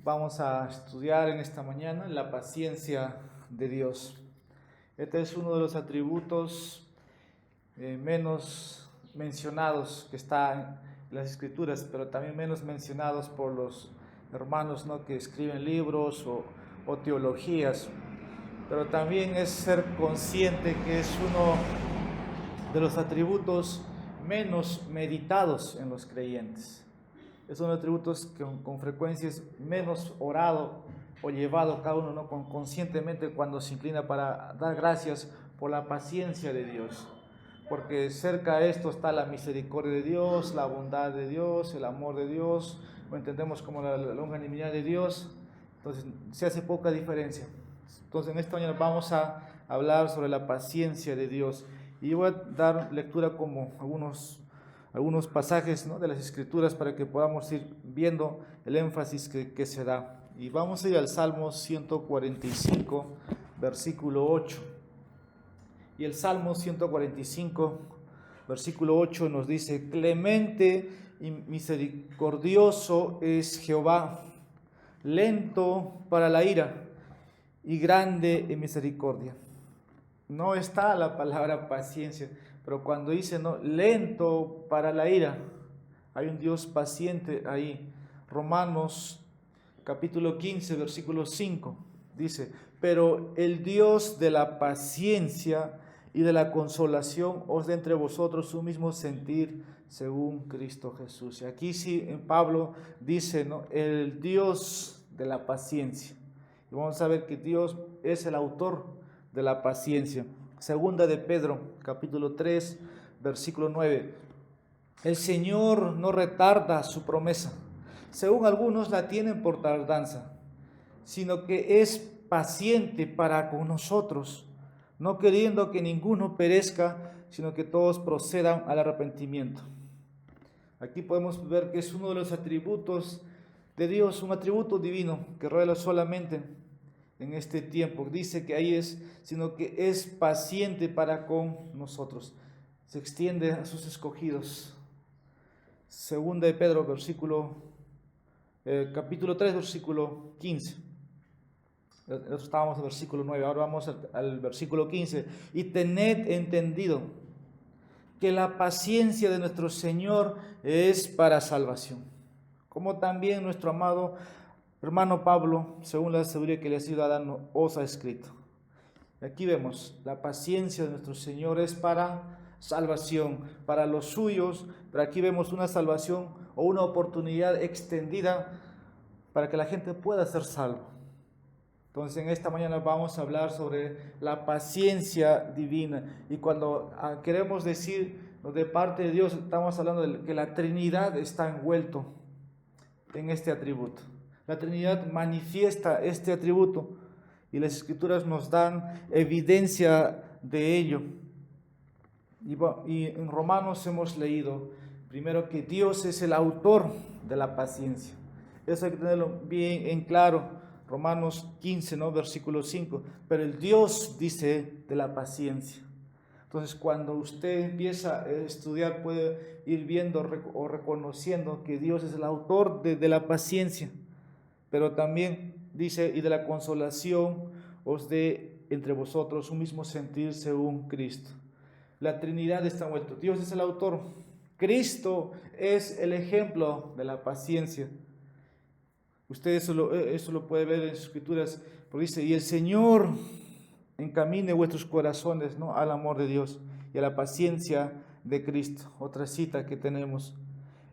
Vamos a estudiar en esta mañana la paciencia de Dios. Este es uno de los atributos menos mencionados que está en las Escrituras, pero también menos mencionados por los hermanos, ¿no?, que escriben libros o teologías. Pero también es ser consciente que es uno de los atributos menos meditados en los creyentes. Es uno de los atributos que con frecuencia es menos orado o llevado cada uno, ¿no?, conscientemente cuando se inclina para dar gracias por la paciencia de Dios. Porque cerca de esto está la misericordia de Dios, la bondad de Dios, el amor de Dios, lo entendemos como la longanimidad de Dios. Entonces se hace poca diferencia. Entonces en esta mañana vamos a hablar sobre la paciencia de Dios. Y voy a dar lectura como algunos pasajes, ¿no?, de las Escrituras para que podamos ir viendo el énfasis que se da. Y vamos a ir al Salmo 145, versículo 8. Y el Salmo 145, versículo 8 nos dice: clemente y misericordioso es Jehová, lento para la ira y grande en misericordia. No está la palabra paciencia, pero cuando dice, no, lento para la ira, hay un Dios paciente ahí. Romanos capítulo 15, versículo 5 dice: pero el Dios de la paciencia y de la consolación os dé entre vosotros un mismo sentir según Cristo Jesús. Y aquí sí, en Pablo dice, ¿no?, el Dios de la paciencia. Y vamos a ver que Dios es el autor de la paciencia. Segunda de Pedro, capítulo 3, versículo 9. El Señor no retarda su promesa, según algunos la tienen por tardanza, sino que es paciente para con nosotros, no queriendo que ninguno perezca, sino que todos procedan al arrepentimiento. Aquí podemos ver que es uno de los atributos de Dios, un atributo divino que revela solamente en este tiempo. Dice que ahí es, sino que es paciente para con nosotros. Se extiende a sus escogidos. Segunda de Pedro, capítulo 3, versículo 15. Nosotros estábamos en el versículo 9, ahora vamos al versículo 15. Y tened entendido que la paciencia de nuestro Señor es para salvación, como también nuestro amado hermano Pablo, según la sabiduría que le ha sido dada, os ha escrito. Aquí vemos, la paciencia de nuestro Señor es para salvación, para los suyos, pero aquí vemos una salvación o una oportunidad extendida para que la gente pueda ser salvo. Entonces en esta mañana vamos a hablar sobre la paciencia divina. Y cuando queremos decir de parte de Dios, estamos hablando de que la Trinidad está envuelto en este atributo. La Trinidad manifiesta este atributo y las Escrituras nos dan evidencia de ello. Y en Romanos hemos leído primero que Dios es el autor de la paciencia. Eso hay que tenerlo bien en claro. Romanos 15, ¿no?, versículo 5. Pero el Dios, dice, de la paciencia. Entonces, cuando usted empieza a estudiar, puede ir viendo o reconociendo que Dios es el autor de la paciencia. Pero también dice, y de la consolación os dé entre vosotros un mismo sentir según Cristo. La Trinidad está envuelta. Dios es el autor. Cristo es el ejemplo de la paciencia. Usted eso lo puede ver en las Escrituras, porque dice: y el Señor encamine vuestros corazones, ¿no?, al amor de Dios y a la paciencia de Cristo. Otra cita que tenemos: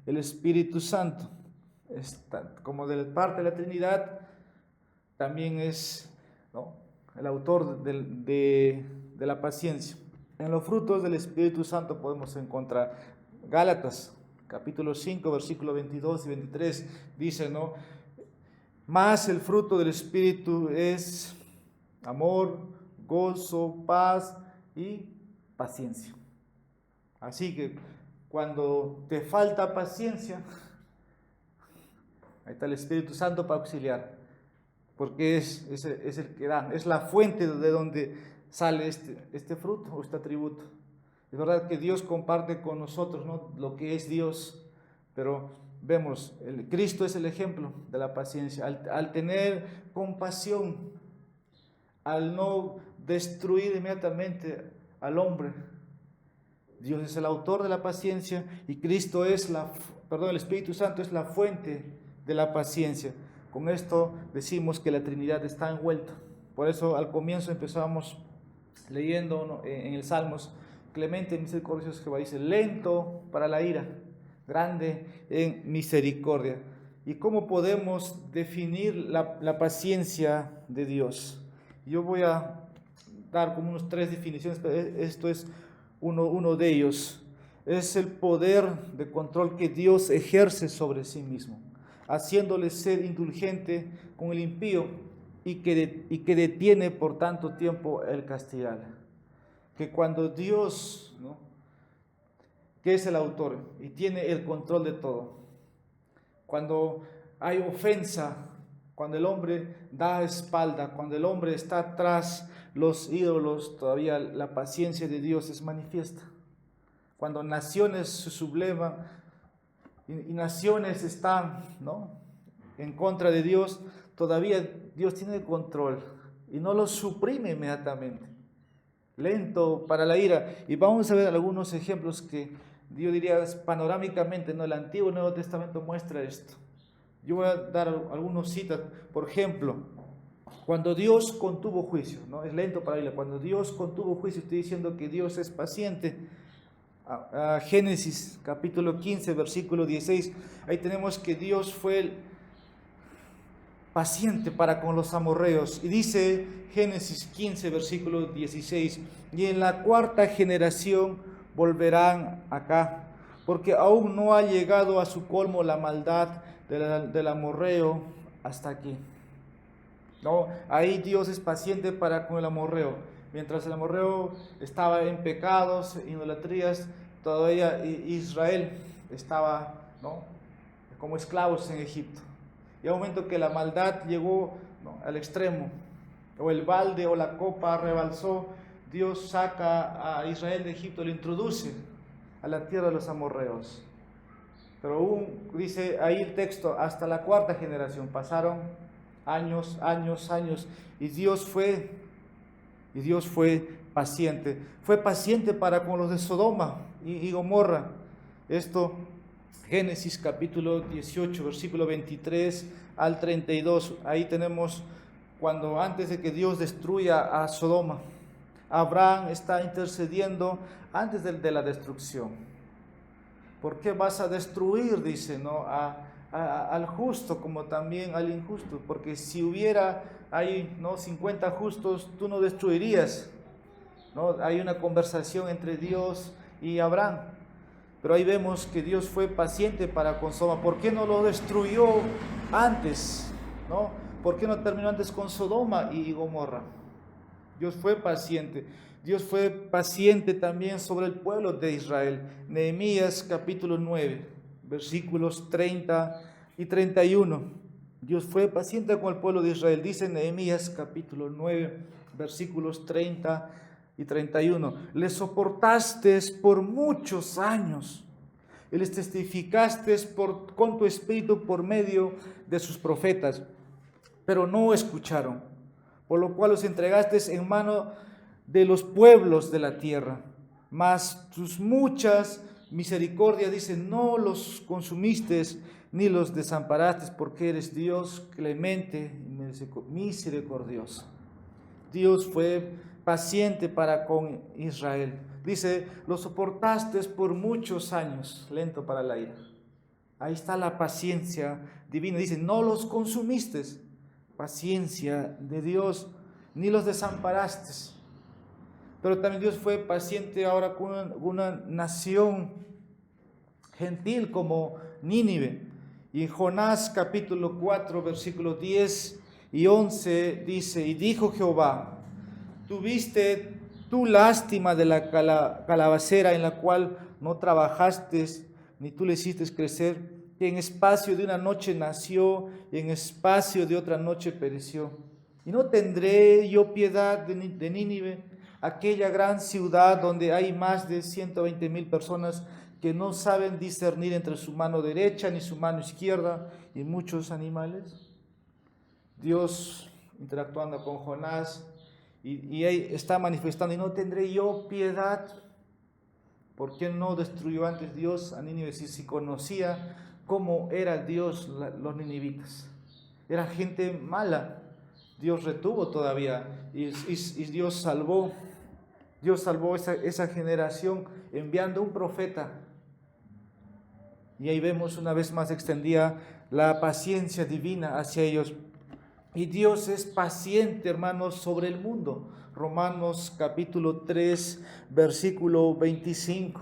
el Espíritu Santo, como de parte de la Trinidad, también es, ¿no?, el autor de la paciencia. En los frutos del Espíritu Santo podemos encontrar Gálatas, capítulo 5, versículos 22 y 23, dice, ¿no?, mas el fruto del Espíritu es amor, gozo, paz y paciencia. Así que cuando te falta paciencia, ahí está el Espíritu Santo para auxiliar, porque es el que da, es la fuente de donde sale este fruto o este atributo. Es verdad que Dios comparte con nosotros, ¿no?, lo que es Dios, pero vemos, Cristo es el ejemplo de la paciencia. Al tener compasión, al no destruir inmediatamente al hombre, Dios es el autor de la paciencia y Cristo es el Espíritu Santo es la fuente de la paciencia. Con esto decimos que la Trinidad está envuelta. Por eso al comienzo empezamos leyendo en el Salmos, clemente y misericordioso Jehová, dice, lento para la ira, grande en misericordia. ¿Y cómo podemos definir la paciencia de Dios? Yo voy a dar como unas 3 definiciones, pero esto es uno de ellos. Es el poder de control que Dios ejerce sobre sí mismo, haciéndole ser indulgente con el impío y que detiene por tanto tiempo el castigar. Que cuando Dios, ¿no?, que es el autor y tiene el control de todo, cuando hay ofensa, cuando el hombre da espalda, cuando el hombre está tras los ídolos, todavía la paciencia de Dios es manifiesta. Cuando naciones se sublevan y naciones están, ¿no?, en contra de Dios, todavía Dios tiene el control y no los suprime inmediatamente. Lento para la ira. Y vamos a ver algunos ejemplos que yo diría panorámicamente, ¿no?, el Antiguo y Nuevo Testamento muestra esto. Yo voy a dar algunas citas. Por ejemplo, cuando Dios contuvo juicio, ¿no?, es lento para la ira. Cuando Dios contuvo juicio, estoy diciendo que Dios es paciente. Génesis capítulo 15, versículo 16. Ahí tenemos que Dios fue paciente para con los amorreos. Y dice Génesis 15, versículo 16, y en la 4ª generación volverán acá, porque aún no ha llegado a su colmo la maldad del amorreo hasta aquí. ¿No? Ahí Dios es paciente para con el amorreo. Mientras el amorreo estaba en pecados, idolatrías, todavía Israel estaba, ¿no?, como esclavos en Egipto. Y al momento que la maldad llegó, ¿no?, al extremo, o el balde o la copa rebalsó, Dios saca a Israel de Egipto, lo introduce a la tierra de los amorreos. Pero aún, dice ahí el texto, hasta la 4ª generación, pasaron años, y Dios fue paciente. Fue paciente para con los de Sodoma y Gomorra. Esto, Génesis capítulo 18, versículo 23 al 32. Ahí tenemos cuando antes de que Dios destruya a Sodoma, Abraham está intercediendo antes de la destrucción. ¿Por qué vas a destruir, dice, ¿no?, al justo como también al injusto? Porque si hubiera ahí, ¿no?, 50 justos, tú no destruirías, ¿no? Hay una conversación entre Dios y Abraham. Pero ahí vemos que Dios fue paciente para con Sodoma. ¿Por qué no lo destruyó antes, ¿no? ¿Por qué no terminó antes con Sodoma y Gomorra? Dios fue paciente. Dios fue paciente también sobre el pueblo de Israel. Nehemías capítulo 9, versículos 30 y 31. Dios fue paciente con el pueblo de Israel. Dice Nehemías capítulo 9, versículos 30 y 31. Les soportaste por muchos años y les testificaste con tu espíritu por medio de sus profetas, pero no escucharon, por lo cual los entregaste en mano de los pueblos de la tierra. Mas tus muchas misericordias, dice, no los consumiste ni los desamparaste, porque eres Dios clemente y misericordioso. Dios fue paciente para con Israel. Dice, lo soportaste por muchos años, lento para la ira. Ahí está la paciencia divina. Dice, no los consumiste, paciencia de Dios, ni los desamparaste. Pero también Dios fue paciente ahora con una nación gentil como Nínive. Y en Jonás capítulo 4, versículos 10 y 11 dice, y dijo Jehová, ¿tuviste tú lástima de la calabacera en la cual no trabajaste, ni tú le hiciste crecer, que en espacio de una noche nació y en espacio de otra noche pereció? ¿Y no tendré yo piedad de Nínive, aquella gran ciudad donde hay más de 120,000 personas que no saben discernir entre su mano derecha ni su mano izquierda, y muchos animales. Dios interactuando con Jonás, y ahí está manifestando: y no tendré yo piedad. ¿Por qué no destruyó antes Dios a Nínive si conocía cómo era Dios los ninivitas? Era gente mala. Dios retuvo todavía, y Dios salvó. Dios salvó esa generación enviando un profeta. Y ahí vemos una vez más extendida la paciencia divina hacia ellos. Y Dios es paciente, hermanos, sobre el mundo. Romanos capítulo 3, versículo 25.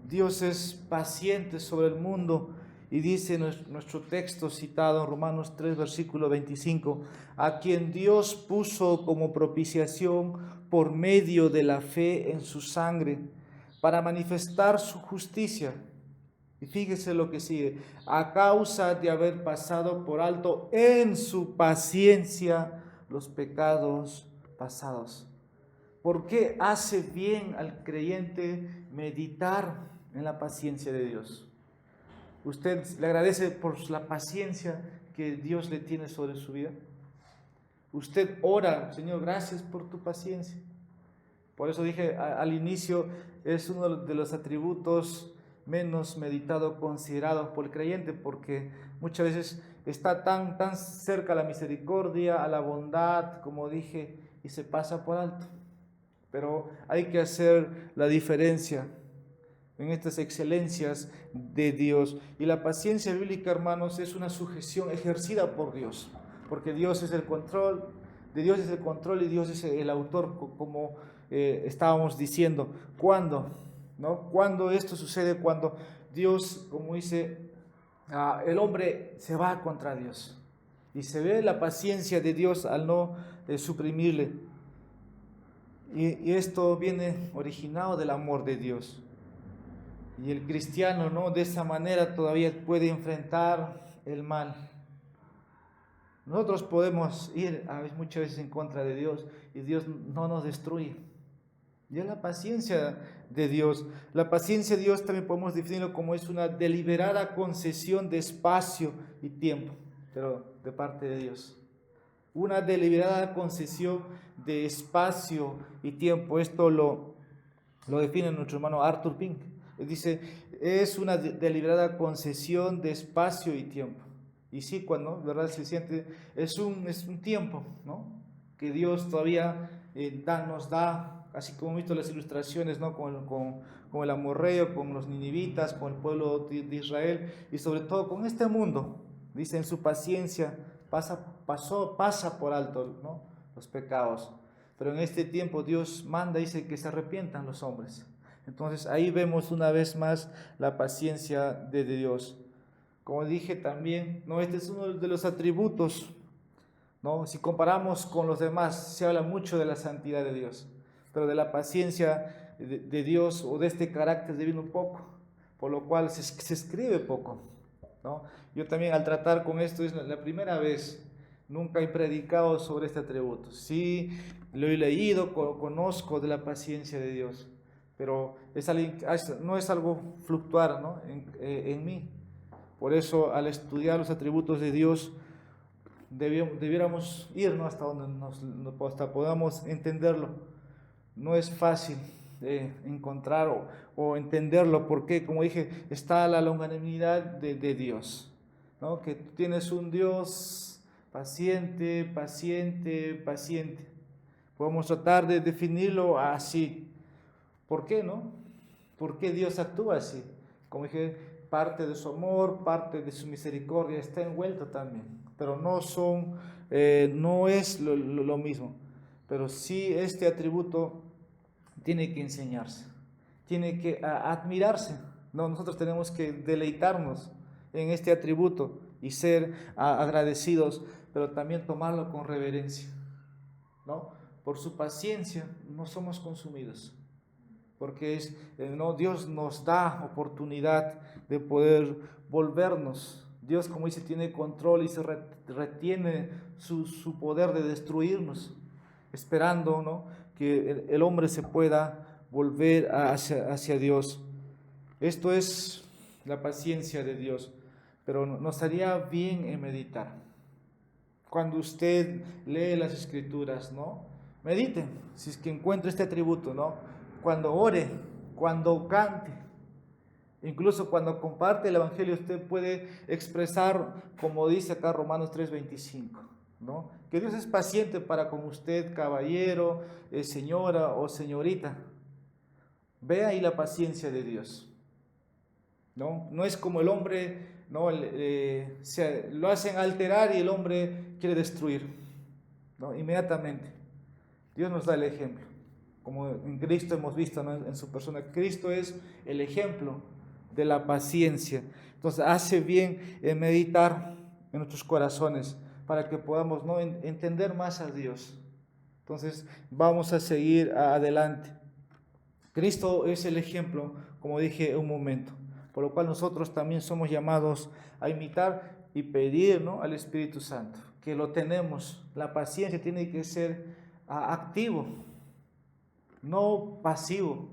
Dios es paciente sobre el mundo. Y dice nuestro texto citado en Romanos 3, versículo 25, a quien Dios puso como propiciación por medio de la fe en su sangre, para manifestar su justicia. Y fíjese lo que sigue: a causa de haber pasado por alto en su paciencia los pecados pasados. ¿Por qué hace bien al creyente meditar en la paciencia de Dios? ¿Usted le agradece por la paciencia que Dios le tiene sobre su vida? Usted ora: Señor, gracias por tu paciencia. Por eso dije al inicio, es uno de los atributos menos meditado, considerado por el creyente, porque muchas veces está tan cerca a la misericordia, a la bondad, como dije, y se pasa por alto. Pero hay que hacer la diferencia en estas excelencias de Dios. Y la paciencia bíblica, hermanos, es una sujeción ejercida por Dios, porque Dios es el control, de Dios es el control y Dios es el autor, como estábamos diciendo. ¿Cuándo? ¿No? Cuando esto sucede, cuando Dios, como dice, el hombre se va contra Dios, y se ve la paciencia de Dios al no suprimirle. Y esto viene originado del amor de Dios. Y el cristiano, ¿no?, de esa manera todavía puede enfrentar el mal. Nosotros podemos ir muchas veces en contra de Dios, y Dios no nos destruye. Y es la paciencia de Dios. La paciencia de Dios también podemos definirlo como es una deliberada concesión de espacio y tiempo, pero de parte de Dios. Una deliberada concesión de espacio y tiempo. Esto lo define nuestro hermano Arthur Pink. Él dice: es una deliberada concesión de espacio y tiempo. Y sí, cuando, ¿verdad?, se siente, es un tiempo, ¿no?, que Dios todavía nos da, así como hemos visto las ilustraciones, ¿no?, con el amorreo, con los ninivitas, con el pueblo de Israel, y sobre todo con este mundo. Dice: en su paciencia pasa por alto, ¿no?, los pecados. Pero en este tiempo Dios manda, dice, que se arrepientan los hombres. Entonces ahí vemos una vez más la paciencia de Dios. Como dije también, ¿no?, este es uno de los atributos, ¿no? Si comparamos con los demás, se habla mucho de la santidad de Dios, pero de la paciencia de Dios, o de este carácter divino, poco, por lo cual se escribe poco, ¿no? Yo también, al tratar con esto, es la primera vez. Nunca he predicado sobre este atributo. Sí, lo he leído, conozco de la paciencia de Dios, pero no es algo fluctuar, ¿no?, en mí. Por eso, al estudiar los atributos de Dios, debiéramos irnos hasta donde hasta podamos entenderlo. No es fácil encontrar o entenderlo, porque, como dije, está la longanimidad de Dios, ¿no?, que tienes un Dios paciente, paciente, paciente. Podemos tratar de definirlo así. ¿Por qué, no? ¿Por qué Dios actúa así? Como dije, parte de su amor, parte de su misericordia está envuelto también, pero no es lo mismo. Pero sí, este atributo tiene que enseñarse, tiene que admirarse, ¿no? Nosotros tenemos que deleitarnos en este atributo y ser agradecidos, pero también tomarlo con reverencia, ¿no? Por su paciencia no somos consumidos, porque no, Dios nos da oportunidad de poder volvernos. Dios, como dice, tiene control y se retiene su poder de destruirnos, esperando, ¿no?, que el hombre se pueda volver hacia Dios. Esto es la paciencia de Dios, pero nos haría bien en meditar. Cuando usted lee las Escrituras, ¿no? Medite, si es que encuentra este atributo, ¿no? Cuando ore, cuando cante, incluso cuando comparte el Evangelio, usted puede expresar, como dice acá Romanos 3:25, ¿no? Que Dios es paciente para con usted, caballero, señora o señorita. Vea ahí la paciencia de Dios, ¿no? No es como el hombre, ¿no? Lo hacen alterar y el hombre quiere destruir, ¿no? Inmediatamente. Dios nos da el ejemplo, como en Cristo hemos visto, ¿no? En su persona. Cristo es el ejemplo de la paciencia. Entonces hace bien en meditar en nuestros corazones para que podamos, ¿no? Entender más a Dios. Entonces vamos a seguir adelante. Cristo es el ejemplo, como dije un momento, por lo cual nosotros también somos llamados a imitar y pedir, ¿no? Al Espíritu Santo, que lo tenemos. La paciencia tiene que ser activo, no pasivo.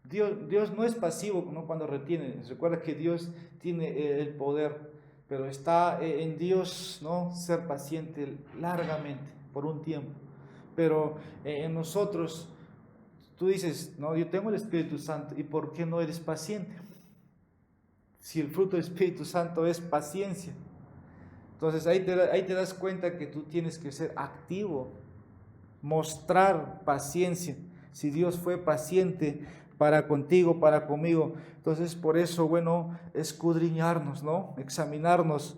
Dios no es pasivo, ¿no? Cuando retiene. Recuerda que Dios tiene el poder, pero está en Dios, ¿no? Ser paciente largamente, por un tiempo. Pero en nosotros, tú dices, no, yo tengo el Espíritu Santo, ¿y por qué no eres paciente? Si el fruto del Espíritu Santo es paciencia. Entonces ahí te das cuenta que tú tienes que ser activo, mostrar paciencia. Si Dios fue paciente para contigo, para conmigo, entonces por eso, bueno, escudriñarnos, ¿no? Examinarnos,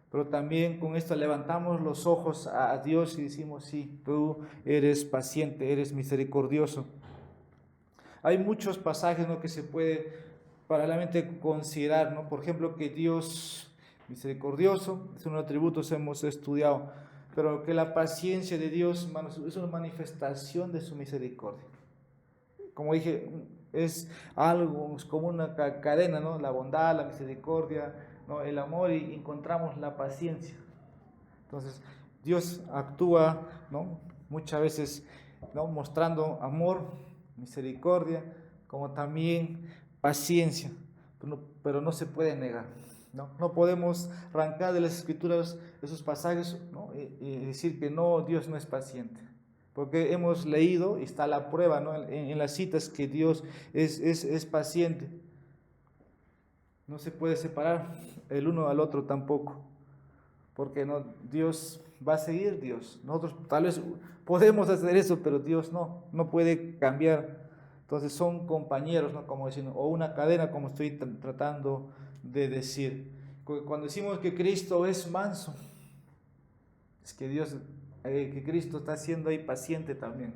pero también con esto levantamos los ojos a Dios y decimos, sí, tú eres paciente, eres misericordioso. Hay muchos pasajes, ¿no? Que se puede paralelamente considerar, ¿no? Por ejemplo, que Dios misericordioso, es uno de los atributos que hemos estudiado, pero que la paciencia de Dios, hermanos, es una manifestación de su misericordia. Como dije, es algo, es como una cadena, ¿no? La bondad, la misericordia, ¿no? El amor, y encontramos la paciencia. Entonces, Dios actúa, ¿no? Muchas veces, ¿no? Mostrando amor, misericordia, como también paciencia, pero no se puede negar, ¿no? No podemos arrancar de las Escrituras esos pasajes, ¿no? Y decir que no, Dios no es paciente, porque hemos leído y está la prueba, ¿no? En las citas que Dios es paciente. No se puede separar el uno al otro tampoco, porque no, Dios va a seguir Dios. Nosotros tal vez podemos hacer eso, pero Dios no puede cambiar. Entonces son compañeros, ¿no? Como decir, o una cadena, como estoy tratando de decir. Cuando decimos que Cristo es manso, es que que Cristo está siendo ahí paciente también,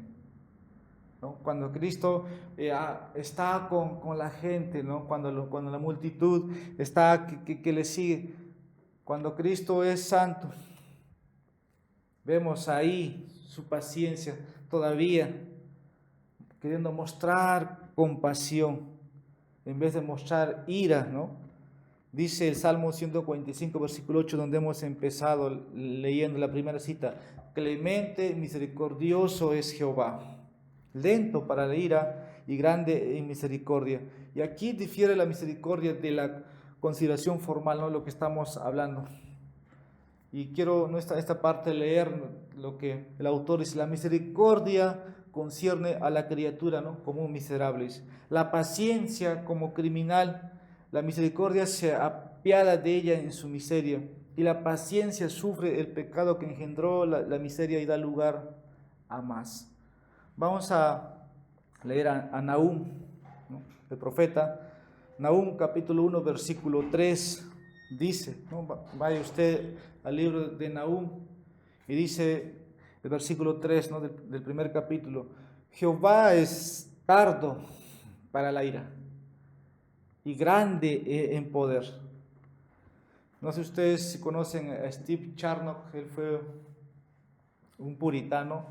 ¿no? Cuando Cristo está con la gente, ¿no? Cuando la multitud está que le sigue, cuando Cristo es santo, vemos ahí su paciencia todavía, queriendo mostrar compasión en vez de mostrar ira, ¿no? Dice el Salmo 145, versículo 8, donde hemos empezado leyendo la primera cita: clemente, misericordioso es Jehová, lento para la ira y grande en misericordia. Y aquí difiere la misericordia de la consideración formal, ¿no? Lo que estamos hablando. Y quiero esta parte leer lo que el autor dice: la misericordia concierne a la criatura, ¿no? Como miserables. La paciencia como criminal. La misericordia se apiada de ella en su miseria. Y la paciencia sufre el pecado que engendró la miseria y da lugar a más. Vamos a leer a Nahum, ¿no? El profeta. Nahum capítulo 1, versículo 3. Dice, ¿no? Vaya usted al libro de Nahum y dice el versículo 3, ¿no? del primer capítulo: Jehová es tardo para la ira y grande en poder. No sé ustedes si conocen a Steve Charnock. Él fue un puritano.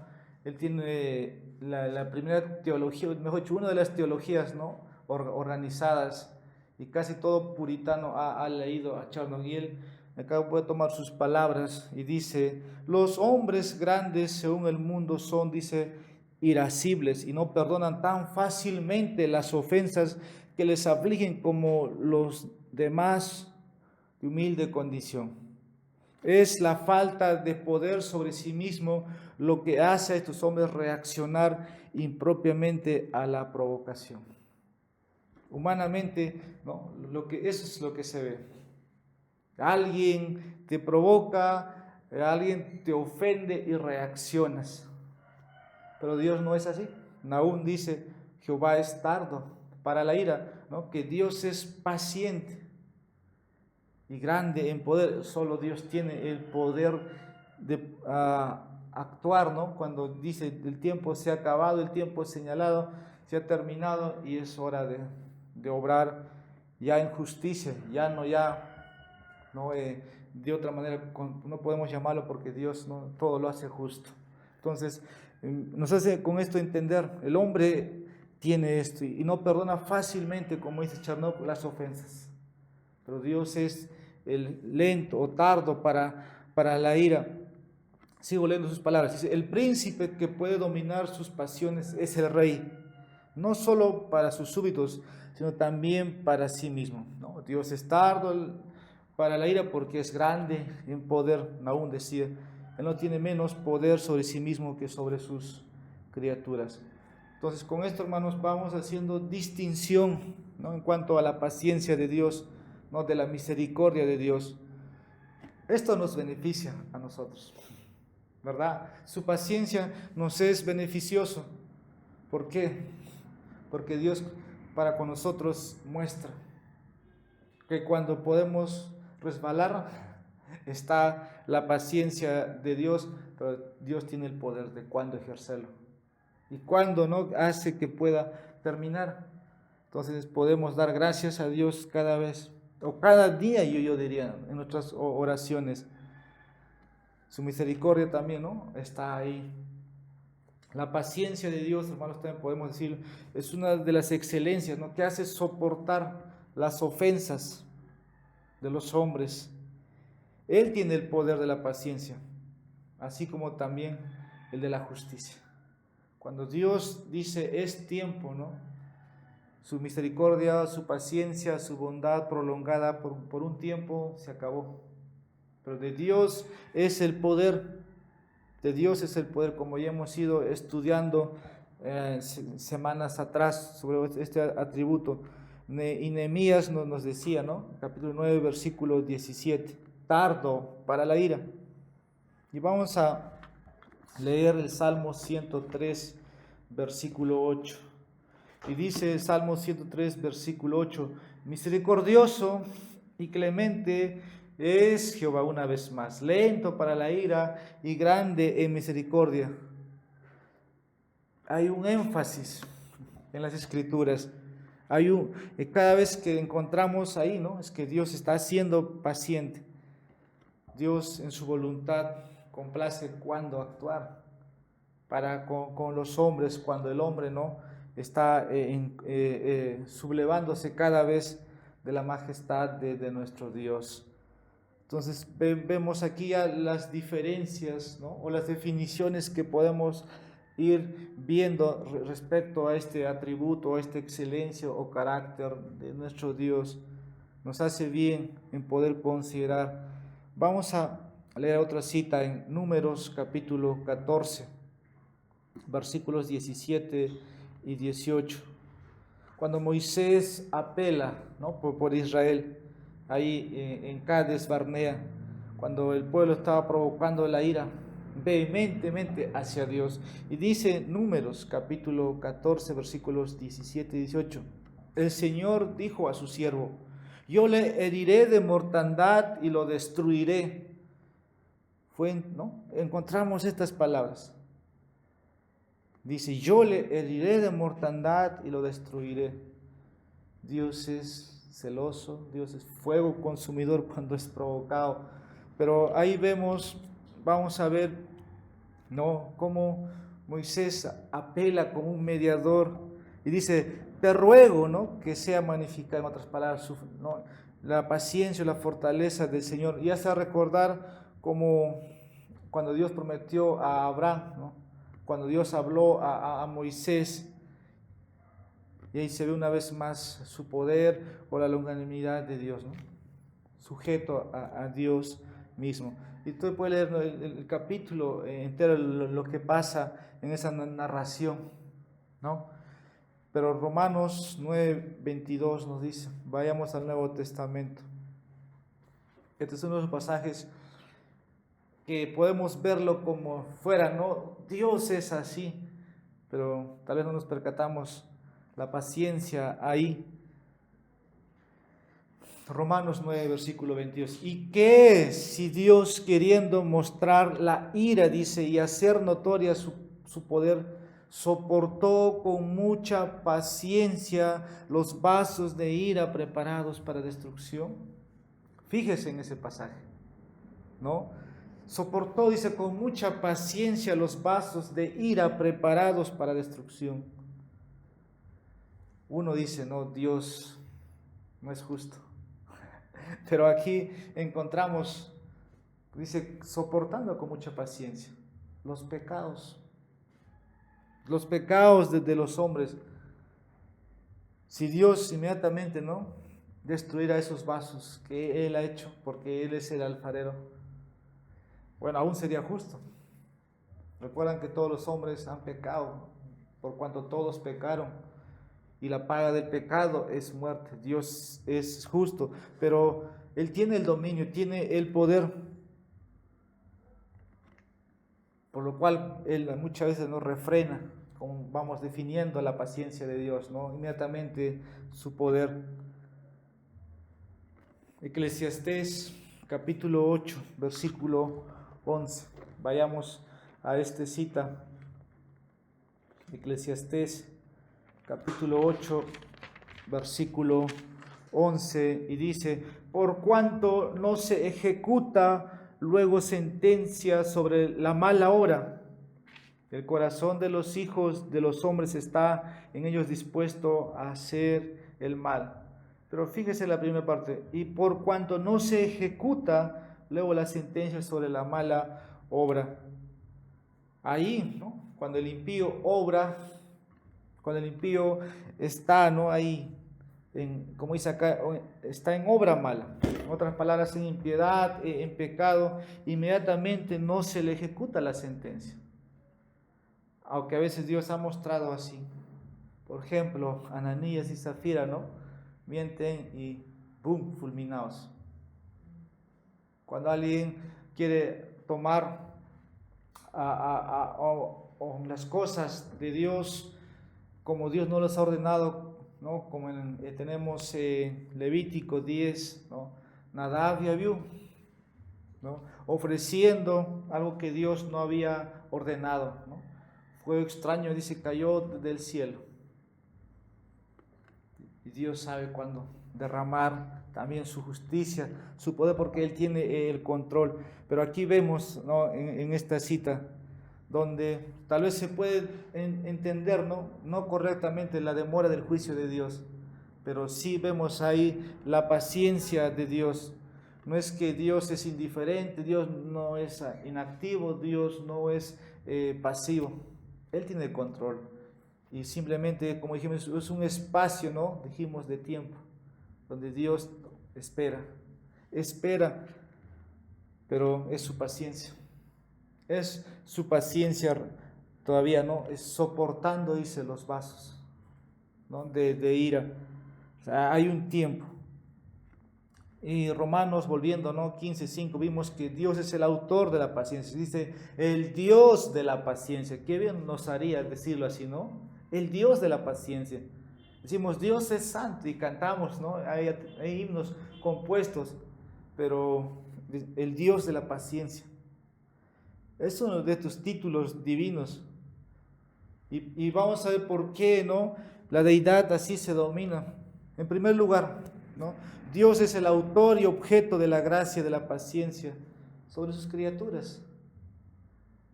Él tiene la primera teología, mejor dicho, una de las teologías, ¿no? Organizadas, y casi todo puritano ha leído a Charnock. Y él acá voy a tomar sus palabras y dice: los hombres grandes según el mundo son, dice, irascibles y no perdonan tan fácilmente las ofensas que les afligen como los demás de humilde condición. Es la falta de poder sobre sí mismo lo que hace a estos hombres reaccionar impropiamente a la provocación. Humanamente, ¿no? Eso es lo que se ve. Alguien te provoca, alguien te ofende y reaccionas. Pero Dios no es así. Nahum dice, Jehová es tardo para la ira, ¿no? Que Dios es paciente y grande en poder. Solo Dios tiene el poder de actuar, ¿no? Cuando dice el tiempo se ha acabado, el tiempo es señalado, se ha terminado y es hora de obrar ya en justicia, no de otra manera, no podemos llamarlo porque Dios no todo lo hace justo. Entonces nos hace con esto entender, el hombre tiene esto y no perdona fácilmente, como dice Charnock, las ofensas, pero Dios es el lento o tardo para la ira. Sigo leyendo sus palabras. Dice, el príncipe que puede dominar sus pasiones es el rey, no solo para sus súbditos, sino también para sí mismo, ¿no? Dios es tardo para la ira porque es grande en poder. Nahum decía, Él no tiene menos poder sobre sí mismo que sobre sus criaturas. Entonces, con esto, hermanos, vamos haciendo distinción, ¿no? En cuanto a la paciencia de Dios, ¿no? De la misericordia de Dios. Esto nos beneficia a nosotros, ¿verdad? Su paciencia nos es beneficioso. ¿Por qué? Porque Dios para con nosotros muestra que cuando podemos resbalar está la paciencia de Dios, pero Dios tiene el poder de cuándo ejercerlo y cuándo no hace que pueda terminar. Entonces podemos dar gracias a Dios cada vez o cada día, yo diría, en nuestras oraciones. Su misericordia también, ¿no? Está ahí. La paciencia de Dios, hermanos, también podemos decir, es una de las excelencias, ¿no? Que hace soportar las ofensas de los hombres. Él tiene el poder de la paciencia, así como también el de la justicia. Cuando Dios dice es tiempo, ¿no? Su misericordia, su paciencia, su bondad prolongada por un tiempo se acabó. Pero de Dios es el poder. De Dios es el poder, como ya hemos ido estudiando semanas atrás sobre este atributo. Y Nehemías nos decía, ¿no? Capítulo 9, versículo 17, tardo para la ira. Y vamos a leer el Salmo 103, versículo 8. Y dice el Salmo 103, versículo 8, misericordioso y clemente es Jehová, una vez más, lento para la ira y grande en misericordia. Hay un énfasis en las Escrituras. Cada vez que encontramos ahí, ¿no? Es que Dios está siendo paciente. Dios en su voluntad complace cuando actuar con los hombres, cuando el hombre no está sublevándose cada vez de la majestad de nuestro Dios. Entonces vemos aquí ya las diferencias, ¿no? O las definiciones que podemos ir viendo respecto a este atributo, a esta excelencia o carácter de nuestro Dios. Nos hace bien en poder considerar. Vamos a leer otra cita en Números capítulo 14, versículos 17 y 18. Cuando Moisés apela, ¿no? por Israel, ahí en Cades Barnea, cuando el pueblo estaba provocando la ira vehementemente hacia Dios. Y dice Números capítulo 14, versículos 17 y 18. El Señor dijo a su siervo, yo le heriré de mortandad y lo destruiré. ¿No? Encontramos estas palabras. Dice, yo le heriré de mortandad y lo destruiré. Dios es celoso, Dios es fuego consumidor cuando es provocado. Pero ahí vamos a ver, ¿no? Cómo Moisés apela como un mediador y dice, te ruego, ¿no? Que sea magnificada, en otras palabras, ¿no? La paciencia, la fortaleza del Señor. Y hace recordar como cuando Dios prometió a Abraham, ¿no? Cuando Dios habló a Moisés Y ahí se ve una vez más su poder o la longanimidad de Dios, ¿no? Sujeto a Dios mismo. Y tú puedes leer, ¿no?, el capítulo entero, lo que pasa en esa narración, ¿no? Pero Romanos 9:22 nos dice, vayamos al Nuevo Testamento. Este es uno de los pasajes que podemos verlo como fuera, ¿no? Dios es así, pero tal vez no nos percatamos la paciencia ahí. Romanos 9, versículo 22. ¿Y qué si Dios, queriendo mostrar la ira, dice, y hacer notoria su poder, soportó con mucha paciencia los vasos de ira preparados para destrucción? Fíjese en ese pasaje, ¿no? Soportó, dice, con mucha paciencia los vasos de ira preparados para destrucción. Uno dice, no, Dios no es justo. Pero aquí encontramos, dice, soportando con mucha paciencia los pecados de los hombres. Si Dios inmediatamente, ¿no?, destruyera esos vasos que Él ha hecho, porque Él es el alfarero, bueno, aún sería justo. Recuerdan que todos los hombres han pecado, por cuanto todos pecaron, y la paga del pecado es muerte. Dios es justo, pero Él tiene el dominio, tiene el poder, por lo cual Él muchas veces nos refrena, como vamos definiendo la paciencia de Dios, ¿no? Inmediatamente su poder. Eclesiastés capítulo 8, versículo 11. Vayamos a esta cita. Eclesiastés capítulo 8, versículo 11, y dice, por cuanto no se ejecuta luego sentencia sobre la mala obra, el corazón de los hijos de los hombres está en ellos dispuesto a hacer el mal. Pero fíjese la primera parte, y por cuanto no se ejecuta luego la sentencia sobre la mala obra. Ahí, ¿no?, cuando el impío obra, cuando el impío está, ¿no?, ahí, como dice acá, está en obra mala, en otras palabras, en impiedad, en pecado, inmediatamente no se le ejecuta la sentencia. Aunque a veces Dios ha mostrado así. Por ejemplo, Ananías y Zafira, ¿no?, mienten y ¡boom!, fulminados. Cuando alguien quiere tomar las cosas de Dios como Dios no las ha ordenado, ¿no?, como tenemos Levítico 10, ¿no?, Nadab y Abiú, ¿no?, ofreciendo algo que Dios no había ordenado, ¿no? Fuego extraño, dice, cayó del cielo. Y Dios sabe cuándo derramar también su justicia, su poder, porque Él tiene el control. Pero aquí vemos, ¿no?, en esta cita, donde tal vez se puede entender, no correctamente la demora del juicio de Dios, pero sí vemos ahí la paciencia de Dios. No es que Dios es indiferente, Dios no es inactivo, Dios no es pasivo. Él tiene el control. Y simplemente, como dijimos, es un espacio, ¿no?, dijimos, de tiempo, donde Dios espera, pero es su paciencia. Es su paciencia todavía, ¿no?, es soportando, dice, los vasos, ¿no?, de ira. O sea, hay un tiempo. Y Romanos, volviendo, ¿no?, 15:5, vimos que Dios es el autor de la paciencia. Dice, el Dios de la paciencia. Qué bien nos haría decirlo así, ¿no? El Dios de la paciencia. Decimos, Dios es santo, y cantamos, ¿no? Hay himnos compuestos, pero el Dios de la paciencia es uno de tus títulos divinos. Y vamos a ver por qué, ¿no?, la deidad así se domina. En primer lugar, ¿no?, Dios es el autor y objeto de la gracia, de la paciencia sobre sus criaturas.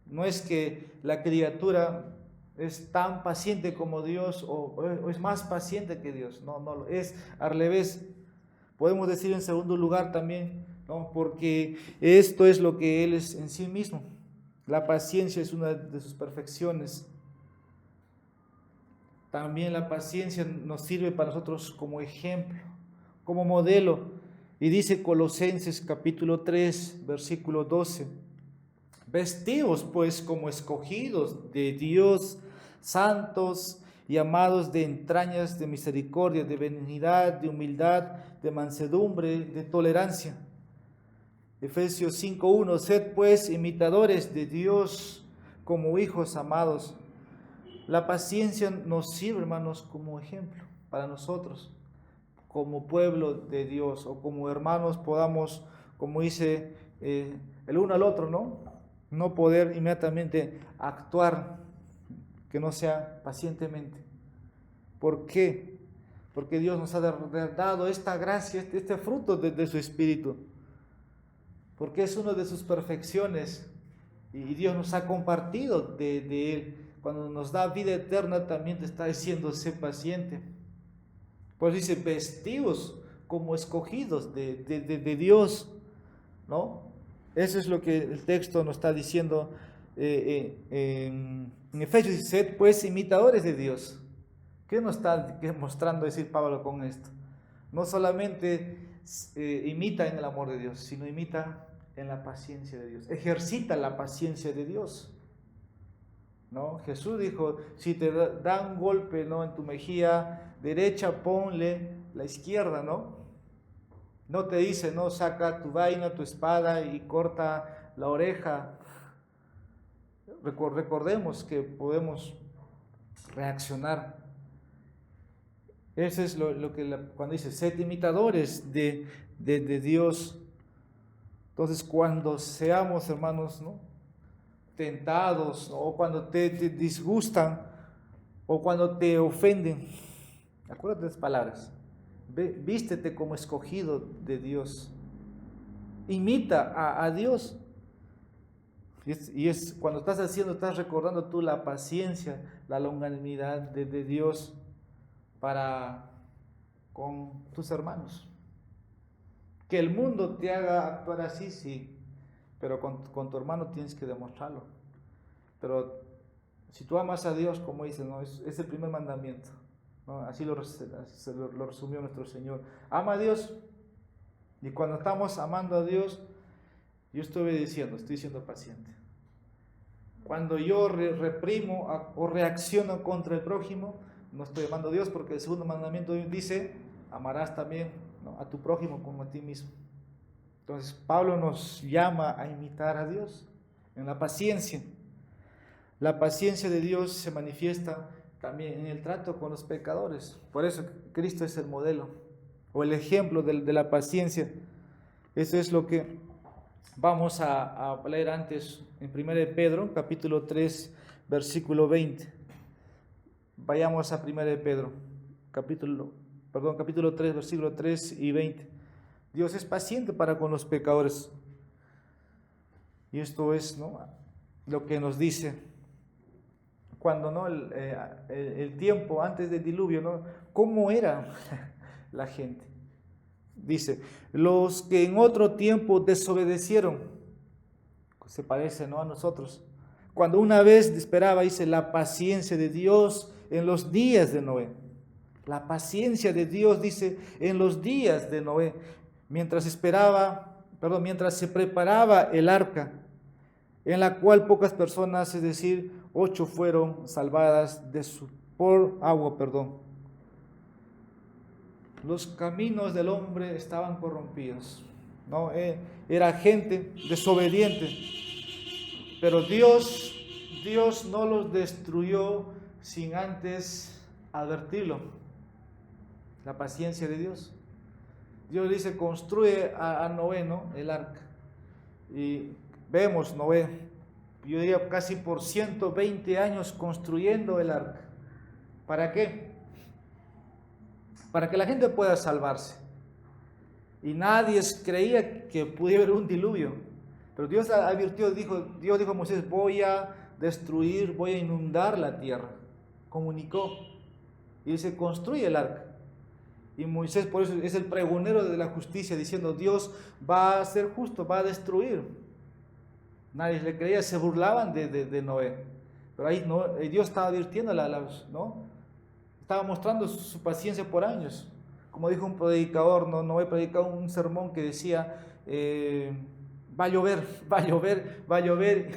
No es que la criatura es tan paciente como Dios o es más paciente que Dios. No, es al revés. Podemos decir en segundo lugar también, ¿no?, porque esto es lo que Él es en sí mismo. La paciencia es una de sus perfecciones. también la paciencia nos sirve para nosotros como ejemplo, como modelo. Y dice Colosenses capítulo 3, versículo 12, vestidos pues como escogidos de Dios, santos y amados, de entrañas de misericordia, de benignidad, de humildad, de mansedumbre, de tolerancia. Efesios 5:1, sed pues imitadores de Dios como hijos amados. La paciencia nos sirve, hermanos, como ejemplo para nosotros, como pueblo de Dios, o como hermanos podamos, como dice el uno al otro, no poder inmediatamente actuar que no sea pacientemente. ¿Por qué? Porque Dios nos ha dado esta gracia, este fruto de su Espíritu, porque es una de sus perfecciones y Dios nos ha compartido de Él. Cuando nos da vida eterna también te está diciendo, sé paciente. Pues dice, vestidos como escogidos de Dios, ¿no? Eso es lo que el texto nos está diciendo en Efesios. Dice, sed pues imitadores de Dios. ¿Qué nos está mostrando decir Pablo con esto? No solamente imita en el amor de Dios, sino imita en la paciencia de Dios. Ejercita la paciencia de Dios, ¿no? Jesús dijo, si te dan un golpe, ¿no?, en tu mejilla derecha, ponle la izquierda, ¿no? No te dice, no, saca tu vaina, tu espada y corta la oreja. Recordemos que podemos reaccionar. Eso es lo que cuando dice, sed imitadores de Dios. Entonces, cuando seamos, hermanos, ¿no?, tentados, o cuando te disgustan, o cuando te ofenden, acuérdate de las palabras, vístete como escogido de Dios, imita a Dios. Y es cuando estás haciendo, estás recordando tú la paciencia, la longanimidad de Dios para con tus hermanos. Que el mundo te haga actuar así, sí, pero con tu hermano tienes que demostrarlo. Pero si tú amas a Dios, como dice, ¿no?, es el primer mandamiento, ¿no? Así lo resumió nuestro Señor. Ama a Dios. Y cuando estamos amando a Dios, yo estoy obedeciendo, estoy siendo paciente. Cuando yo reprimo o reacciono contra el prójimo, no estoy amando a Dios, porque el segundo mandamiento dice, amarás también, ¿no?, a tu prójimo como a ti mismo. Entonces Pablo nos llama a imitar a Dios en la paciencia. La paciencia de Dios se manifiesta también en el trato con los pecadores. Por eso Cristo es el modelo o el ejemplo de la paciencia. Eso es lo que vamos a leer antes en 1 de Pedro, capítulo 3, versículo 20. Vayamos a 1 de Pedro, capítulo 3, versículo 3 y 20. Dios es paciente para con los pecadores. Y esto es, ¿no?, lo que nos dice cuando, ¿no?, el tiempo antes del diluvio, ¿no?, cómo era la gente. Dice, los que en otro tiempo desobedecieron, se parece, ¿no?, a nosotros, cuando una vez esperaba, dice, la paciencia de Dios en los días de Noé. La paciencia de Dios, dice, en los días de Noé, mientras se preparaba el arca, en la cual pocas personas, es decir, 8 fueron salvadas por agua. Los caminos del hombre estaban corrompidos, ¿no? Era gente desobediente, pero Dios no los destruyó sin antes advertirlo. La paciencia de Dios. Dios dice, construye a Noé, ¿no?, el arca. Y vemos Noé, yo diría casi por 120 años construyendo el arca. ¿Para qué? Para que la gente pueda salvarse. Y nadie creía que pudiera haber un diluvio. Pero Dios advirtió, Dios dijo a Moisés, voy a destruir, voy a inundar la tierra. Comunicó. Y dice, construye el arca. Y Moisés por eso es el pregonero de la justicia, diciendo, Dios va a ser justo, va a destruir. Nadie le creía, se burlaban de Noé. Pero ahí Dios estaba advirtiendo ¿no?, Estaba mostrando su paciencia por años. Como dijo un predicador, no he predicado un sermón que decía, va a llover, va a llover, va a llover,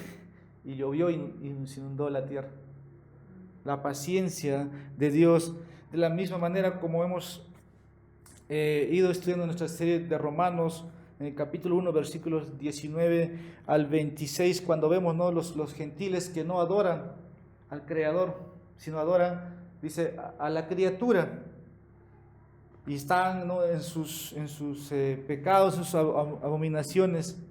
y llovió y se inundó la tierra. La paciencia de Dios, de la misma manera como hemos ido estudiando nuestra serie de Romanos, en el capítulo 1, versículos 19 al 26, cuando vemos, ¿no?, los gentiles que no adoran al Creador, sino adoran, dice, a la criatura, y están, ¿no?, en sus pecados, en sus abominaciones.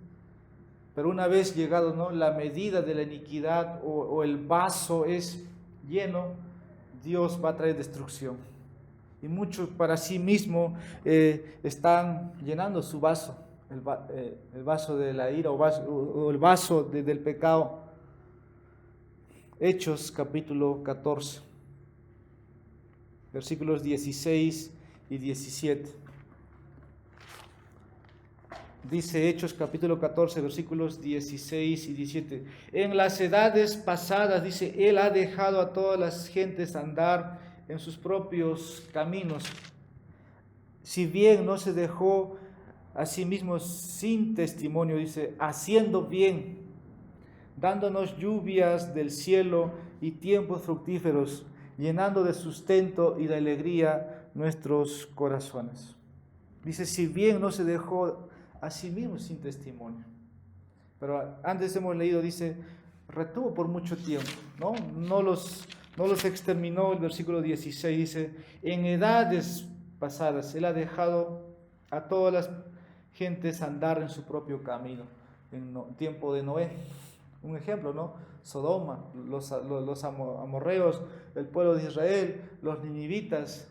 Pero una vez llegado, ¿no?, la medida de la iniquidad o el vaso es lleno, Dios va a traer destrucción. Y muchos para sí mismos están llenando su vaso, el vaso de la ira o el vaso del pecado. Hechos capítulo 14, versículos 16 y 17. Dice Hechos capítulo 14, versículos 16 y 17. En las edades pasadas, dice, Él ha dejado a todas las gentes andar en sus propios caminos. Si bien no se dejó a sí mismo sin testimonio, dice, haciendo bien, dándonos lluvias del cielo y tiempos fructíferos, llenando de sustento y de alegría nuestros corazones. Dice, si bien no se dejó a sí mismo sin testimonio. Pero antes hemos leído, dice, retuvo por mucho tiempo, ¿no? No los exterminó. El versículo 16 dice, en edades pasadas, Él ha dejado a todas las gentes andar en su propio camino. En tiempo de Noé, un ejemplo, ¿no? Sodoma, los amorreos, el pueblo de Israel, los ninivitas.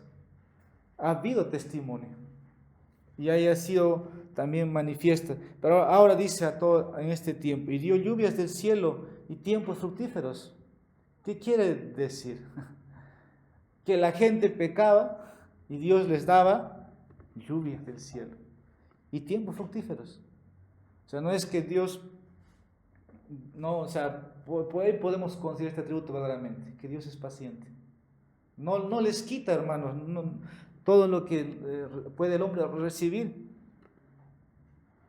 Ha habido testimonio y haya sido también manifiesta. Pero ahora dice a todo en este tiempo, y dio lluvias del cielo y tiempos fructíferos. ¿Qué quiere decir? Que la gente pecaba y Dios les daba lluvias del cielo y tiempos fructíferos. O sea, no es que Dios, no, o sea, por ahí podemos considerar este atributo verdaderamente, que Dios es paciente. No les quita, hermanos, todo lo que puede el hombre recibir.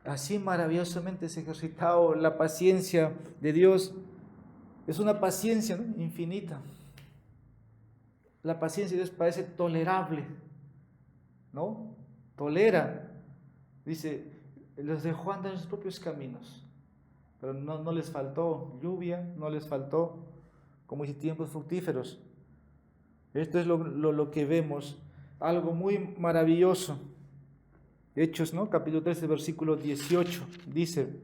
Así maravillosamente se ha ejercitado la paciencia de Dios. Es una paciencia, ¿no?, infinita. La paciencia de Dios parece tolerable, ¿no? Tolera. Dice, los dejó andar en sus propios caminos. Pero no les faltó lluvia, no les faltó, como dice, tiempos fructíferos. Esto es lo que vemos, algo muy maravilloso. Hechos, ¿no?, capítulo 13, versículo 18, dice,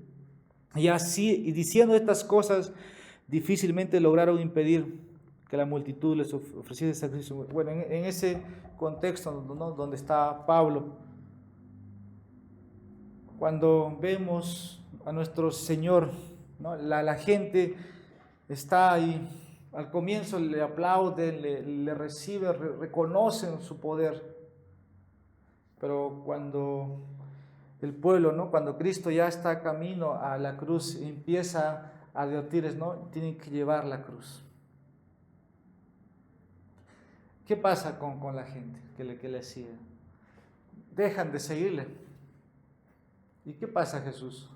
y así, y diciendo estas cosas, difícilmente lograron impedir que la multitud les ofreciese sacrificio. Bueno, en ese contexto, ¿no?, donde está Pablo, cuando vemos a nuestro Señor, ¿no?, la gente está ahí, al comienzo le aplauden, le reciben, reconocen su poder. Pero cuando el pueblo, ¿no?, cuando Cristo ya está camino a la cruz, empieza a advertirles, ¿no?, tienen que llevar la cruz. ¿Qué pasa con la gente que le sigue? Dejan de seguirle. ¿Y qué pasa a Jesús?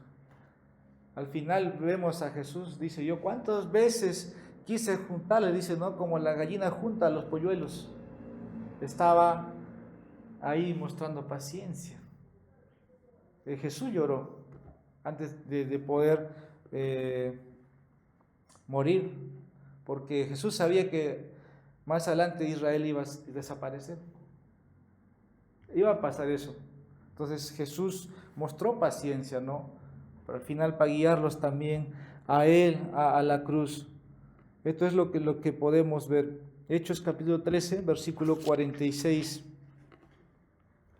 Al final vemos a Jesús, dice, yo cuántas veces quise juntarle, dice, ¿no?, como la gallina junta a los polluelos. Estaba ahí mostrando paciencia. Jesús lloró antes de poder morir, porque Jesús sabía que más adelante Israel iba a desaparecer. Iba a pasar eso. Entonces Jesús mostró paciencia, ¿no? Pero al final para guiarlos también a Él, a la cruz. Esto es lo que podemos ver. Hechos capítulo 13, versículo 46.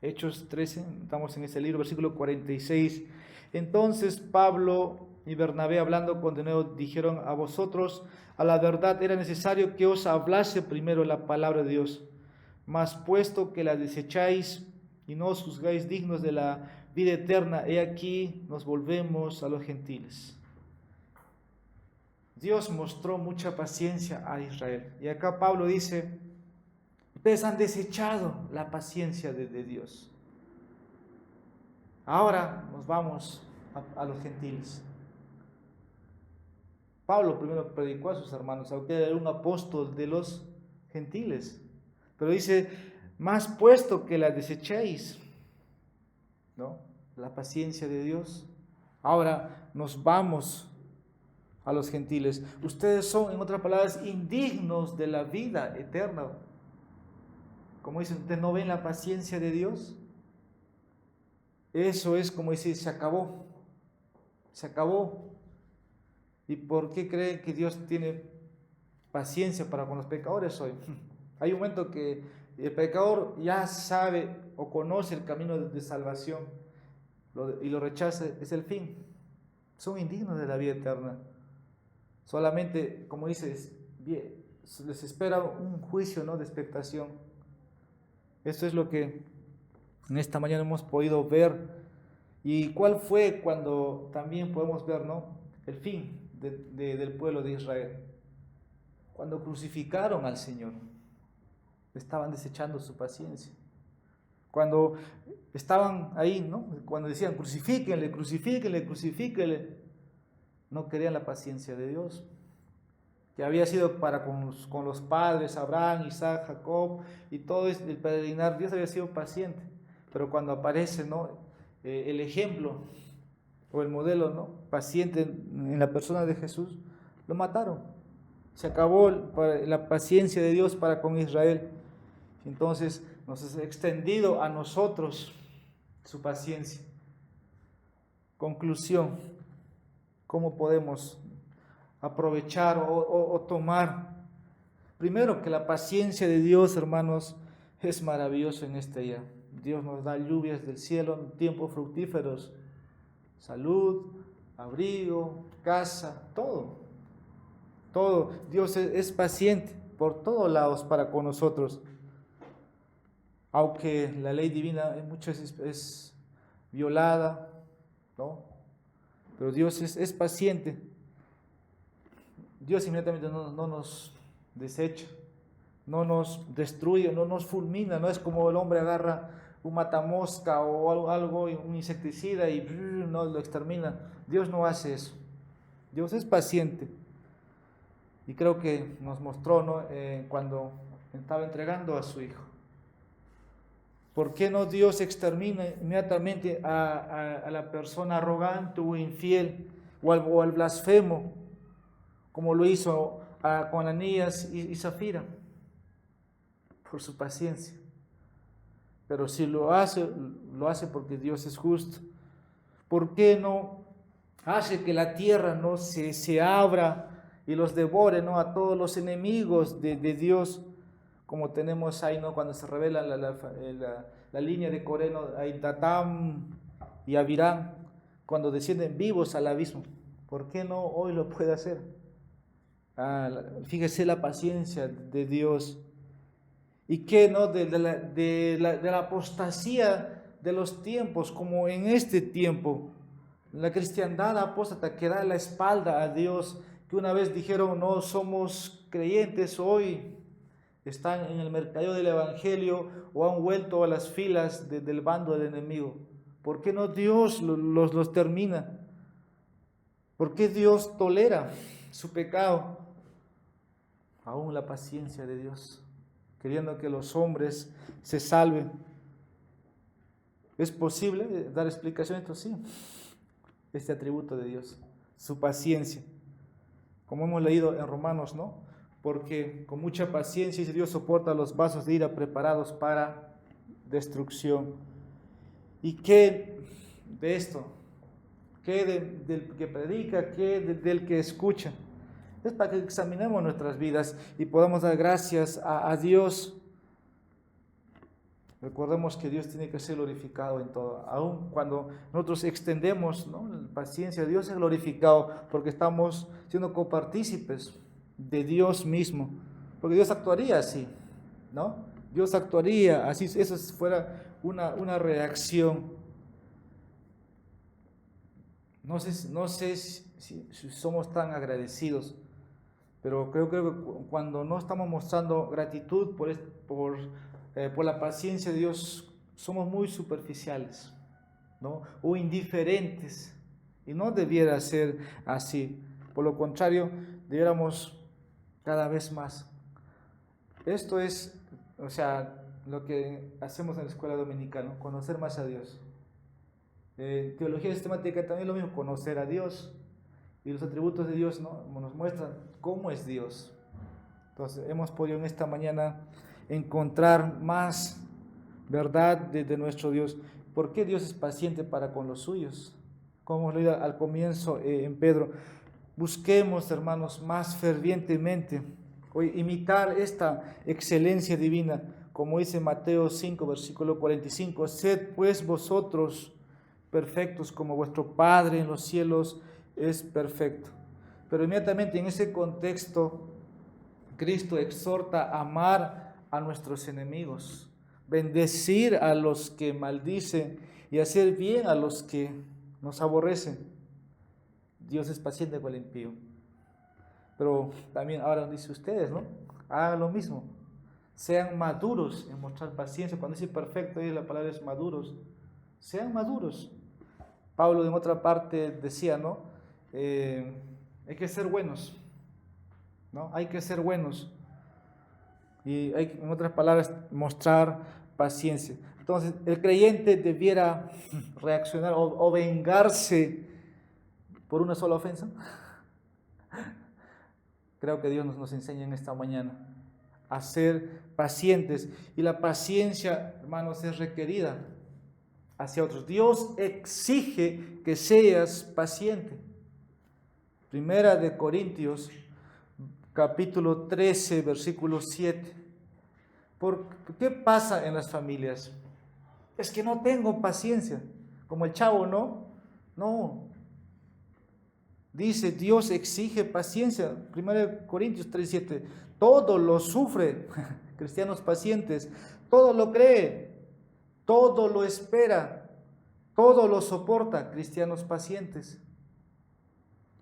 Hechos 13, estamos en ese libro, versículo 46. Entonces Pablo y Bernabé, hablando con de nuevo, dijeron, a vosotros a la verdad era necesario que os hablase primero la palabra de Dios, mas puesto que la desecháis y no os juzgáis dignos de la vida eterna, he aquí nos volvemos a los gentiles. Dios mostró mucha paciencia a Israel. Y acá Pablo dice, Ustedes han desechado la paciencia de Dios. Ahora nos vamos a los gentiles. Pablo primero predicó a sus hermanos, aunque era un apóstol de los gentiles. Pero dice, más puesto que la desechéis, ¿no? La paciencia de Dios. Ahora nos vamos a los gentiles. Ustedes son, en otras palabras, indignos de la vida eterna. Como dicen, ¿ustedes no ven la paciencia de Dios? Eso es como decir, se acabó. Se acabó. ¿Y por qué creen que Dios tiene paciencia para con los pecadores hoy? Hay un momento que el pecador ya sabe o conoce el camino de salvación y lo rechaza, es el fin. Son indignos de la vida eterna. Solamente, como dices, les espera un juicio, ¿no?, de expectación. Esto es lo que en esta mañana hemos podido ver. ¿Y cuál fue cuando también podemos ver, ¿no?, el fin del pueblo de Israel? Cuando crucificaron al Señor, estaban desechando su paciencia. Cuando estaban ahí, ¿no?, cuando decían crucifíquenle, crucifíquenle, crucifíquenle, no querían la paciencia de Dios, que había sido para con los padres, Abraham, Isaac, Jacob y todo el peregrinar. Dios había sido paciente, pero cuando aparece, ¿no?, el ejemplo o el modelo, ¿no?, paciente en la persona de Jesús, lo mataron. Se acabó la paciencia de Dios para con Israel. Entonces nos ha extendido a nosotros su paciencia. Conclusión, ¿cómo podemos aprovechar o tomar? Primero, que la paciencia de Dios, hermanos, es maravilloso en este día. Dios nos da lluvias del cielo, tiempos fructíferos, salud, abrigo, casa, todo. Todo. Dios es paciente por todos lados para con nosotros. Aunque la ley divina en muchas veces es violada, ¿no? Pero Dios es paciente. Dios inmediatamente no nos desecha, no nos destruye, no nos fulmina. No es como el hombre agarra un matamosca o algo, un insecticida y no lo extermina. Dios no hace eso. Dios es paciente. Y creo que nos mostró, ¿no?, cuando estaba entregando a su Hijo. ¿Por qué no Dios extermina inmediatamente a la persona arrogante o infiel o al blasfemo, como lo hizo con Ananías y Zafira? Por su paciencia. Pero si lo hace porque Dios es justo. ¿Por qué no hace que la tierra no se abra y los devore, ¿no?, a todos los enemigos de Dios, como tenemos ahí, ¿no?, cuando se revela la línea de Coré, ¿no?, ahí Datam y Abiram, cuando descienden vivos al abismo? ¿Por qué no hoy lo puede hacer? Fíjese la paciencia de Dios. ¿Y qué, no?, de la apostasía de los tiempos, como en este tiempo, la cristiandad apóstata que da la espalda a Dios, que una vez dijeron no somos creyentes, hoy están en el mercadeo del evangelio o han vuelto a las filas del bando del enemigo. ¿Por qué no Dios los termina? ¿Por qué Dios tolera su pecado? Aún la paciencia de Dios, queriendo que los hombres se salven. ¿Es posible dar explicación a esto? Sí. Este atributo de Dios, su paciencia. Como hemos leído en Romanos, ¿no? Porque con mucha paciencia Dios soporta los vasos de ira preparados para destrucción. ¿Y qué de esto? ¿Qué del que predica? ¿Qué del que escucha? Es para que examinemos nuestras vidas y podamos dar gracias a Dios. Recordemos que Dios tiene que ser glorificado en todo. Aun cuando nosotros extendemos, ¿no?, la paciencia, Dios es glorificado porque estamos siendo copartícipes de Dios mismo. Porque Dios actuaría así, ¿no? Dios actuaría así, eso fuera una reacción. No sé si somos tan agradecidos, Pero creo que cuando no estamos mostrando gratitud por la paciencia de Dios, somos muy superficiales, ¿no? O indiferentes. Y no debiera ser así. Por lo contrario, debiéramos cada vez más. Esto es, o sea, lo que hacemos en la escuela dominical, ¿no? Conocer más a Dios. Teología sistemática también es lo mismo, conocer a Dios. Y los atributos de Dios, ¿no?, nos muestran cómo es Dios. Entonces, hemos podido en esta mañana encontrar más verdad de nuestro Dios. ¿Por qué Dios es paciente para con los suyos? Como hemos leído al comienzo en Pedro. Busquemos, hermanos, más fervientemente hoy imitar esta excelencia divina, como dice Mateo 5, versículo 45. Sed pues vosotros perfectos como vuestro Padre en los cielos es perfecto. Pero inmediatamente en ese contexto, Cristo exhorta a amar a nuestros enemigos, bendecir a los que maldicen y hacer bien a los que nos aborrecen. Dios es paciente con el impío. Pero también ahora dice ustedes, ¿no? Hagan lo mismo. Sean maduros en mostrar paciencia. Cuando dice perfecto, ahí la palabra es maduros. Sean maduros. Pablo en otra parte decía, ¿no? Hay que ser buenos, ¿no? Hay que ser buenos. Y hay, en otras palabras, mostrar paciencia. Entonces, el creyente debiera reaccionar o vengarse por una sola ofensa. Creo que Dios nos enseña en esta mañana a ser pacientes. Y la paciencia, hermanos, es requerida hacia otros. Dios exige que seas paciente. Primera de Corintios, capítulo 13, versículo 7. ¿Por qué pasa en las familias? Es que no tengo paciencia. Como el chavo, ¿no? No. Dice, Dios exige paciencia. 1 Corintios 3:7. Todo lo sufre, cristianos pacientes. Todo lo cree, todo lo espera, todo lo soporta, cristianos pacientes.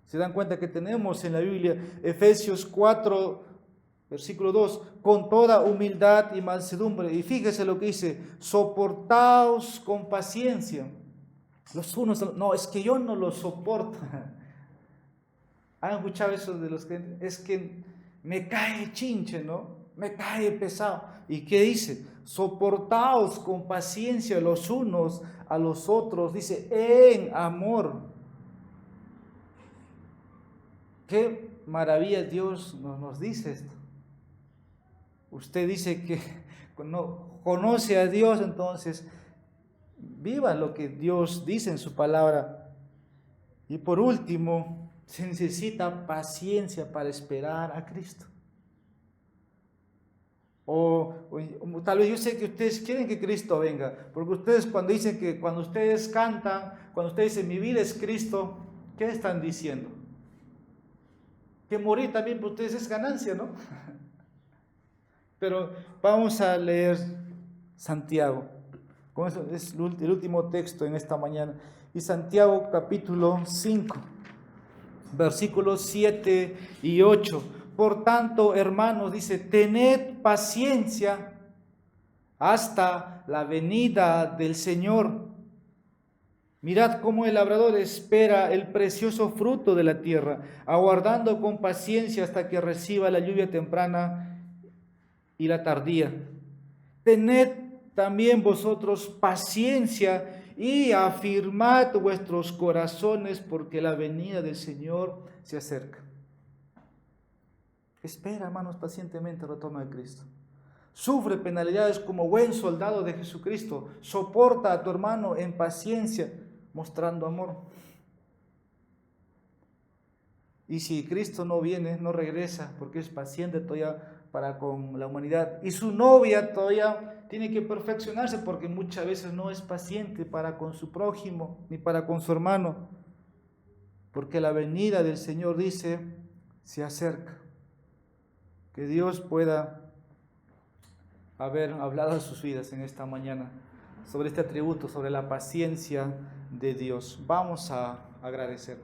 Se dan cuenta que tenemos en la Biblia Efesios 4, versículo 2, con toda humildad y mansedumbre. Y fíjese lo que dice, soportaos con paciencia. Los unos, no, es que yo no lo soporto. ¿Han escuchado eso de los que es que me cae chinche, ¿no? Me cae pesado. ¿Y qué dice? Soportaos con paciencia los unos a los otros, dice, en amor. Qué maravilla Dios nos dice esto. Usted dice que no conoce a Dios, entonces viva lo que Dios dice en su palabra. Y por último, se necesita paciencia para esperar a Cristo. O tal vez yo sé que ustedes quieren que Cristo venga, porque ustedes cuando dicen que cuando ustedes cantan, cuando ustedes dicen mi vida es Cristo, ¿qué están diciendo? Que morir también para ustedes es ganancia, ¿no? Pero vamos a leer Santiago. Es el último texto en esta mañana. Y Santiago capítulo 5. Versículos 7 y 8. Por tanto, hermanos, dice, tened paciencia hasta la venida del Señor. Mirad cómo el labrador espera el precioso fruto de la tierra, aguardando con paciencia hasta que reciba la lluvia temprana y la tardía. Tened también vosotros paciencia y afirmad vuestros corazones, porque la venida del Señor se acerca. Espera, hermanos, pacientemente el retorno de Cristo. Sufre penalidades como buen soldado de Jesucristo. Soporta a tu hermano en paciencia, mostrando amor. Y si Cristo no viene, no regresa, porque es paciente todavía para con la humanidad. Y su novia todavía tiene que perfeccionarse, porque muchas veces no es paciente para con su prójimo, ni para con su hermano. Porque la venida del Señor, dice, se acerca. Que Dios pueda haber hablado a sus vidas en esta mañana sobre este atributo, sobre la paciencia de Dios. Vamos a agradecer.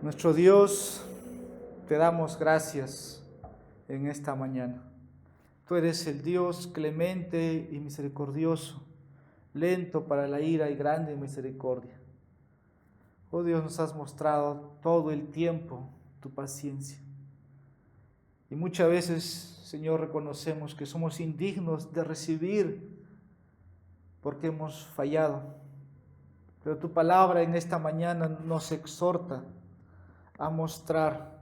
Nuestro Dios, te damos gracias en esta mañana. Tú eres el Dios clemente y misericordioso, lento para la ira y grande en misericordia. Oh Dios, nos has mostrado todo el tiempo tu paciencia. Y muchas veces, Señor, reconocemos que somos indignos de recibir porque hemos fallado. Pero tu palabra en esta mañana nos exhorta a mostrar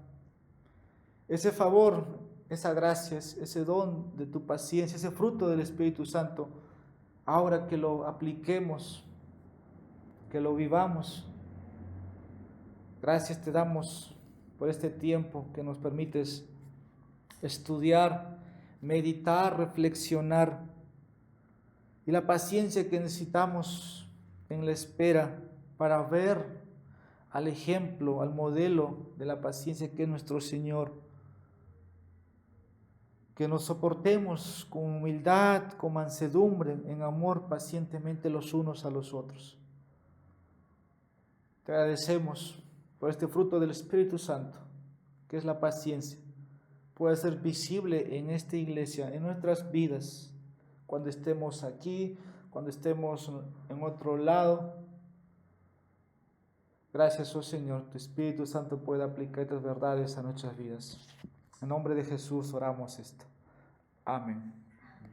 ese favor, esa gracia, ese don de tu paciencia, ese fruto del Espíritu Santo, ahora que lo apliquemos, que lo vivamos. Gracias te damos por este tiempo que nos permites estudiar, meditar, reflexionar y la paciencia que necesitamos en la espera para ver al ejemplo, al modelo de la paciencia que es nuestro Señor. Que nos soportemos con humildad, con mansedumbre, en amor, pacientemente los unos a los otros. Te agradecemos por este fruto del Espíritu Santo, que es la paciencia. Puede ser visible en esta iglesia, en nuestras vidas, cuando estemos aquí, cuando estemos en otro lado. Gracias, oh Señor, tu Espíritu Santo puede aplicar estas verdades a nuestras vidas. En nombre de Jesús oramos esto. Amén.